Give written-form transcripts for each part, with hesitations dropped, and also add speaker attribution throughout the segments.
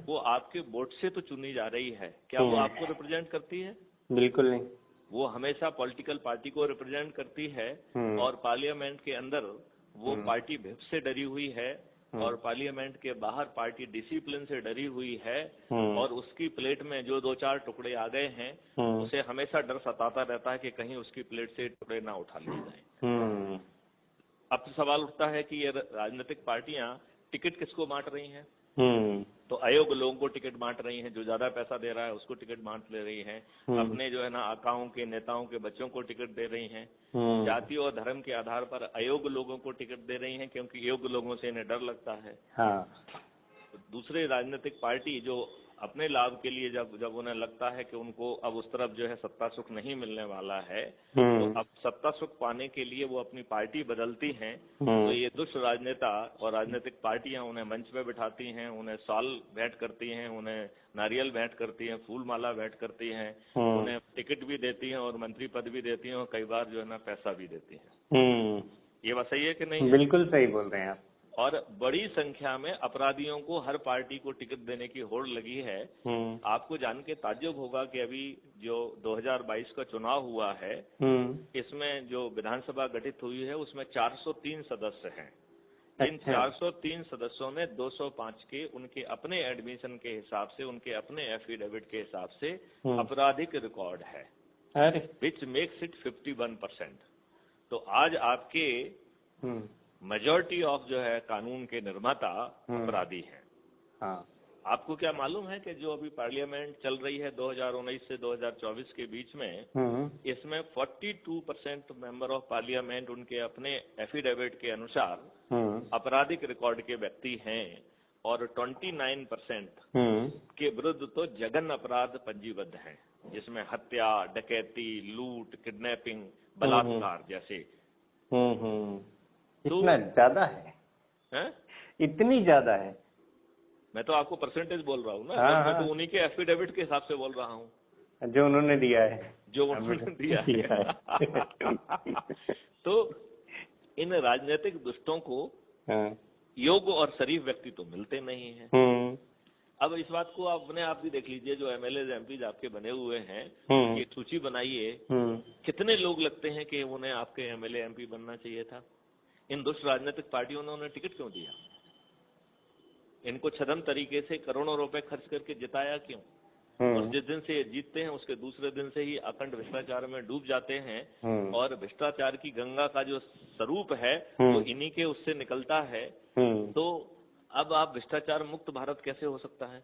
Speaker 1: वो आपके वोट से तो चुनी जा रही है, क्या वो आपको रिप्रेजेंट करती है?
Speaker 2: बिल्कुल नहीं।
Speaker 1: वो हमेशा पॉलिटिकल पार्टी को रिप्रेजेंट करती है और पार्लियामेंट के अंदर वो पार्टी विप से डरी हुई है और पार्लियामेंट के बाहर पार्टी डिसिप्लिन से डरी हुई है और उसकी प्लेट में जो 2-4 टुकड़े आ गए हैं उसे हमेशा डर सताता रहता है कि कहीं उसकी प्लेट से टुकड़े ना उठा लिए जाएं। अब सवाल उठता है कि ये राजनीतिक पार्टियां टिकट किसको बांट रही हैं? तो अयोग्य लोगों को टिकट बांट रही हैं, जो ज्यादा पैसा दे रहा है उसको टिकट बांट ले रही हैं, अपने जो है ना आकाओं के नेताओं के बच्चों को टिकट दे रही हैं, जाति और धर्म के आधार पर अयोग्य लोगों को टिकट दे रही हैं क्योंकि योग्य लोगों से इन्हें डर लगता है। दूसरे राजनीतिक पार्टी जो अपने लाभ के लिए जब उन्हें लगता है कि उनको अब उस तरफ जो है सत्ता सुख नहीं मिलने वाला है, तो अब सत्ता सुख पाने के लिए वो अपनी पार्टी बदलती हैं। तो ये दुष्ट राजनेता और राजनीतिक पार्टियां उन्हें मंच पे बिठाती हैं, उन्हें साल भेंट करती हैं, उन्हें नारियल भेंट करती हैं, फूल माला भेंट करती हैं, उन्हें टिकट भी देती हैं और मंत्री पद भी देती हैं और कई बार जो है ना पैसा भी देती हैं। ये बात सही है कि नहीं?
Speaker 2: बिल्कुल सही बोल रहे हैं आप।
Speaker 1: और बड़ी संख्या में अपराधियों को हर पार्टी को टिकट देने की होड़ लगी है। आपको जान के ताज्जुब होगा कि अभी जो 2022 का चुनाव हुआ है, इसमें जो विधानसभा गठित हुई है उसमें 403 सदस्य हैं। इन 403 सदस्यों में 205 के उनके अपने एडमिशन के हिसाब से, उनके अपने एफिडेविट के हिसाब से आपराधिक रिकॉर्ड है, विच मेक्स इट 51%। तो आज आपके मेजॉरिटी ऑफ जो है कानून के निर्माता अपराधी हैं। आपको क्या मालूम है कि जो अभी पार्लियामेंट चल रही है 2019 से 2024 के बीच में, इसमें 42% मेंबर ऑफ पार्लियामेंट उनके अपने एफिडेविट के अनुसार आपराधिक रिकॉर्ड के व्यक्ति हैं और 29% के विरुद्ध तो जघन्य अपराध पंजीबद्ध हैं, जिसमें हत्या, डकैती, लूट, किडनैपिंग, बलात्कार जैसे।
Speaker 2: इतना ज्यादा है? इतनी ज्यादा है?
Speaker 1: मैं तो आपको परसेंटेज बोल रहा हूँ ना। मैं तो उन्हीं के एफिडेविट के हिसाब से बोल रहा हूँ
Speaker 2: जो उन्होंने दिया है,
Speaker 1: तो इन राजनीतिक दुष्टों को योग्य और शरीफ व्यक्ति तो मिलते नहीं हैं। अब इस बात को अपने आप भी देख लीजिए, जो एमएलए एमपी आपके बने हुए हैं, ये सूची बनाइए, कितने लोग लगते हैं कि उन्हें आपके एमएलए एमपी बनना चाहिए था? इन दुष्ट राजनीतिक पार्टियों ने उन्हें टिकट क्यों दिया? इनको छदम तरीके से करोड़ों रुपए खर्च करके जिताया क्यों? और जिस दिन से ये जीतते हैं उसके दूसरे दिन से ही अखंड भ्रष्टाचार में डूब जाते हैं और भ्रष्टाचार की गंगा का जो स्वरूप है वो इन्हीं के उससे निकलता है। तो अब आप भ्रष्टाचार मुक्त भारत कैसे हो सकता है?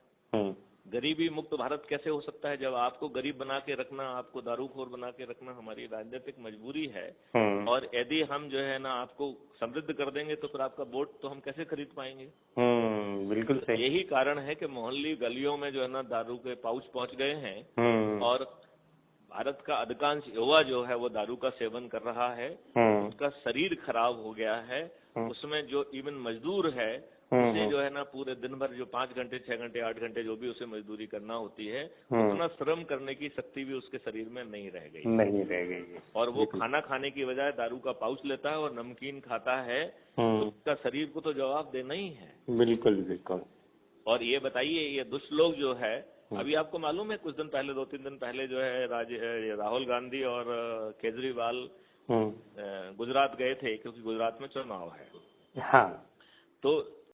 Speaker 1: गरीबी मुक्त भारत कैसे हो सकता है? जब आपको गरीब बना के रखना, आपको दारूखोर बना के रखना हमारी राजनीतिक मजबूरी है, और यदि हम जो है ना आपको समृद्ध कर देंगे तो फिर आपका वोट तो हम कैसे खरीद पाएंगे?
Speaker 2: बिल्कुल सही।
Speaker 1: यही कारण है कि मोहल्ली गलियों में जो है ना दारू के पाउच पहुंच गए हैं और भारत का अधिकांश युवा जो है वो दारू का सेवन कर रहा है, उसका शरीर खराब हो गया है। उसमें जो इवन मजदूर है उसे जो है ना पूरे दिन भर जो 5 घंटे 6 घंटे 8 घंटे जो भी उसे मजदूरी करना होती है, उतना श्रम करने की शक्ति भी उसके शरीर में नहीं रह गई। और वो खाना खाने की बजाय दारू का पाउच लेता है और नमकीन खाता है, तो उसका शरीर को तो जवाब देना ही है।
Speaker 2: बिल्कुल बिल्कुल।
Speaker 1: और ये बताइए, ये दुष्ट लोग जो है, अभी आपको मालूम है कुछ दिन पहले, 2-3 दिन पहले जो है राहुल गांधी और केजरीवाल गुजरात गए थे, क्योंकि गुजरात में चुनाव है।
Speaker 2: हाँ।
Speaker 1: तो